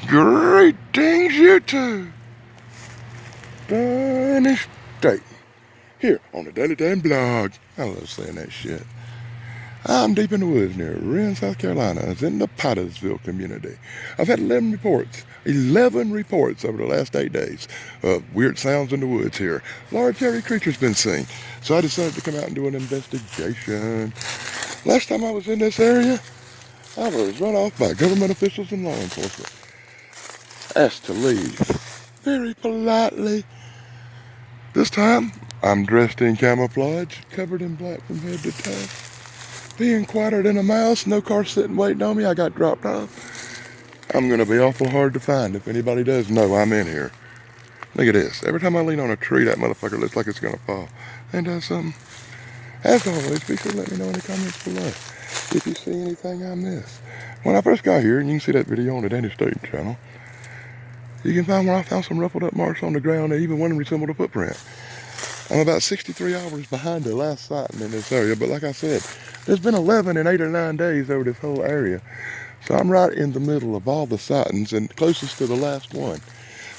Greetings, YouTube. Finished day here on the Daily Damn Blog. I love saying that shit. I'm deep in the woods near Wren, South Carolina. It's in the Pottersville community. I've had 11 reports over the last 8 days of weird sounds in the woods here. Large hairy creatures been seen. So I decided to come out and do an investigation. Last time I was in this area, I was run off by government officials and law enforcement. Asked to leave very politely. This time, I'm dressed in camouflage, covered in black from head to toe. Being quieter than a mouse, no car sitting waiting on me, I got dropped off. I'm gonna be awful hard to find if anybody does know I'm in here. Look at this. Every time I lean on a tree, that motherfucker looks like it's gonna fall. Ain't that something? As always, be sure to let me know in the comments below if you see anything I missed. When I first got here, and you can see that video on the Danny State channel, you can find where I found some ruffled up marks on the ground that even one resembled a footprint. I'm about 63 hours behind the last sighting in this area, but like I said, there's been 11 in 8 or 9 days over this whole area. So I'm right in the middle of all the sightings and closest to the last one.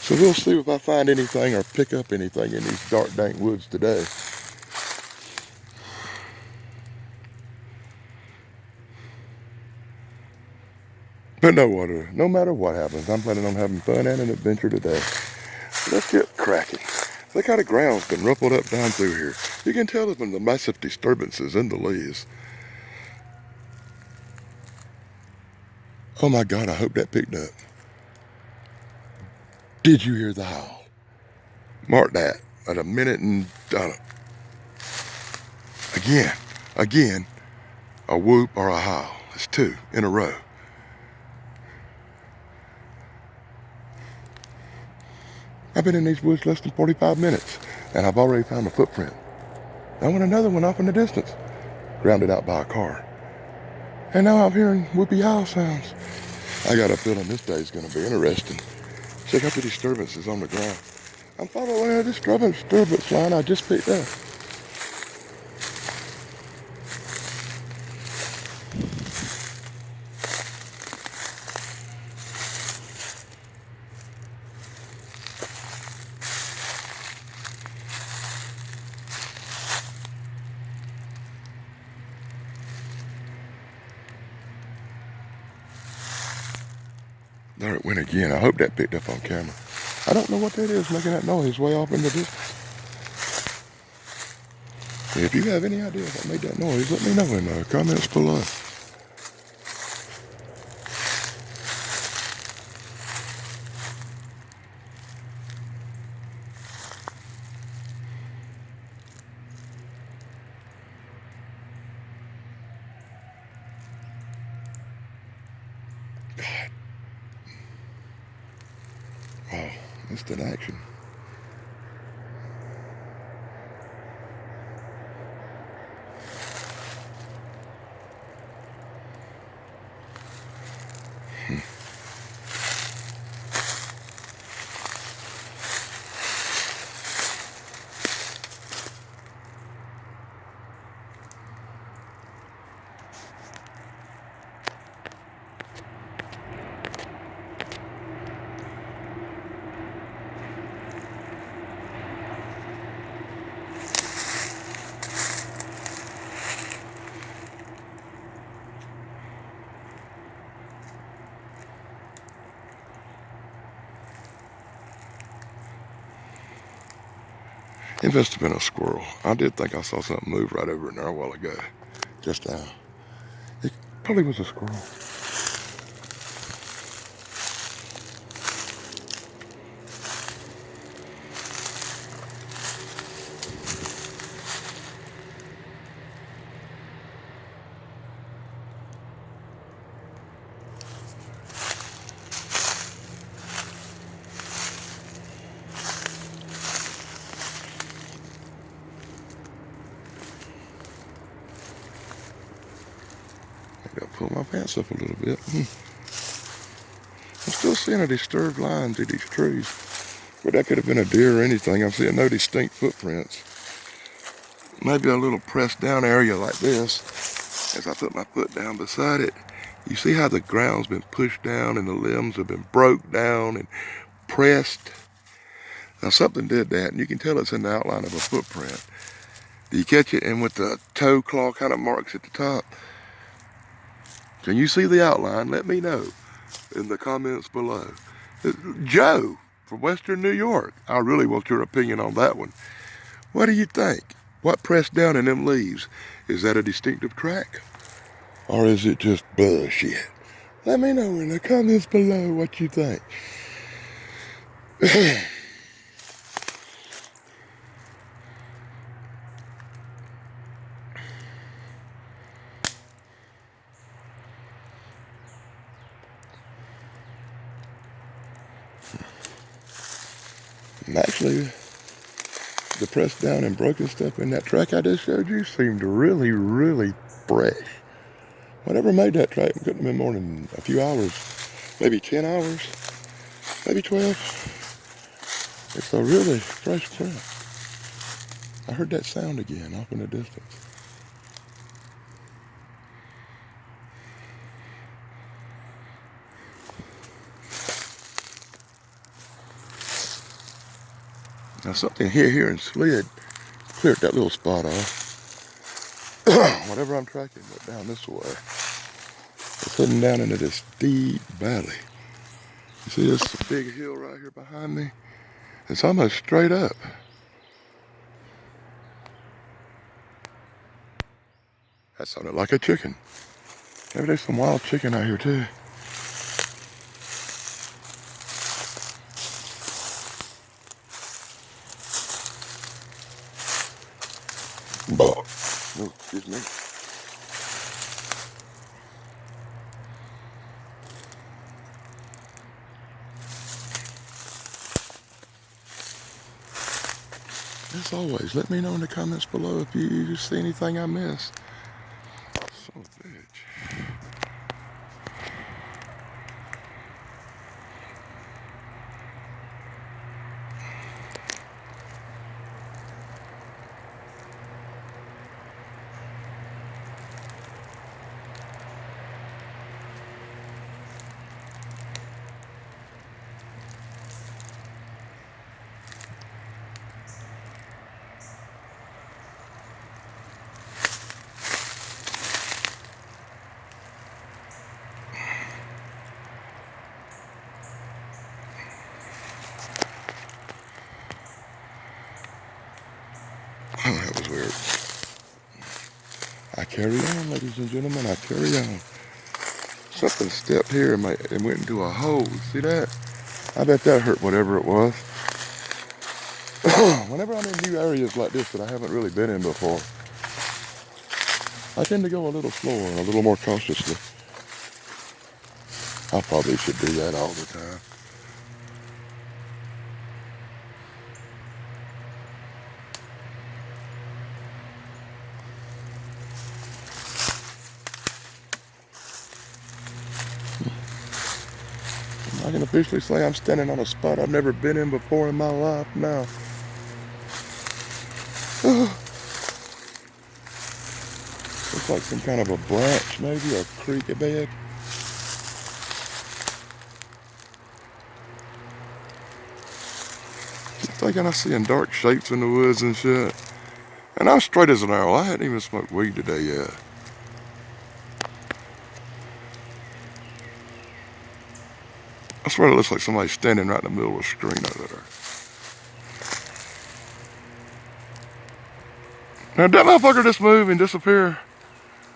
So we'll see if I find anything or pick up anything in these dark, dank woods today. But no matter what happens, I'm planning on having fun and an adventure today. So let's get cracking. Look how the ground's been ruffled up down through here. You can tell there's been the massive disturbances in the leaves. Oh my God, I hope that picked up. Did you hear the howl? Mark that at a minute and, again, a whoop or a howl. It's 2 in a row. I've been in these woods less than 45 minutes, and I've already found a footprint. I want another one off in the distance, grounded out by a car. And now I'm hearing whoopee howl sounds. I got a feeling this day's gonna be interesting. Check out the disturbances on the ground. I'm following a disturbance line I just picked up. There it went again. I hope that picked up on camera. I don't know what that is making that noise way off in the distance. If you have any idea what made that noise, let me know in the comments below. God. Wow, instant action. It must have been a squirrel. I did think I saw something move right over in there a while ago. Just now. It probably was a squirrel. I gotta pull my pants up a little bit. I'm still seeing a disturbed line through these trees. But that could have been a deer or anything. I'm seeing no distinct footprints. Maybe a little pressed down area like this. As I put my foot down beside it, You see how the ground's been pushed down and the limbs have been broke down and pressed? Now something did that, and you can tell it's in the outline of a footprint. Do you catch it? And with the toe claw kind of marks at the top. Can you see the outline? Let me know in the comments below. Joe from Western New York, I really want your opinion on that one. What do you think? What pressed down in them leaves? Is that a distinctive track? Or is it just bullshit? Let me know in the comments below what you think. And actually, the pressed down and broken stuff in that track I just showed you seemed really, really fresh. Whatever made that track couldn't have been more than a few hours, maybe 10 hours, maybe 12. It's a really fresh track. I heard that sound again off in the distance. Now something here and slid, cleared that little spot off. Whatever I'm tracking went down this way. It's heading down into this steep valley. You see this big hill right here behind me? It's almost straight up. That sounded like a chicken. Maybe there's some wild chicken out here too. Oh, excuse me. As always, let me know in the comments below if you see anything I missed. Son of a bitch. Oh, that was weird. I carry on, ladies and gentlemen, I carry on. Something stepped here and went into a hole. See that? I bet that hurt whatever it was. Whenever I'm in new areas like this that I haven't really been in before, I tend to go a little slower, a little more cautiously. I probably should do that all the time. I can officially say I'm standing on a spot I've never been in before in my life now. Looks like some kind of a branch, maybe a creek bed. I'm thinking I seeing dark shapes in the woods and shit. And I'm straight as an arrow. I hadn't even smoked weed today yet. I swear it looks like somebody standing right in the middle of a screen over there. Now, did that motherfucker just move and disappear?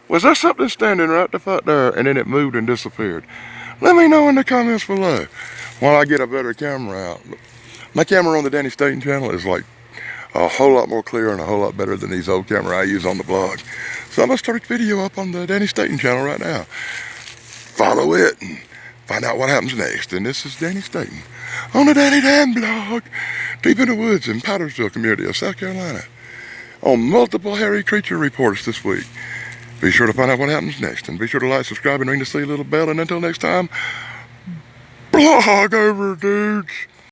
Was there something standing right the fuck there and then it moved and disappeared? Let me know in the comments below while I get a better camera out. My camera on the Danny Staten channel is like a whole lot more clear and a whole lot better than these old cameras I use on the blog. So I'm going to start a video up on the Danny Staten channel right now. Follow it and find out what happens next. And this is Danny Staten on the Danny Dan blog, deep in the woods in Powdersville community of South Carolina, on multiple hairy creature reports this week. Be sure to find out what happens next, and be sure to like, subscribe, and ring the silly little bell. And until next time, blog over, dudes.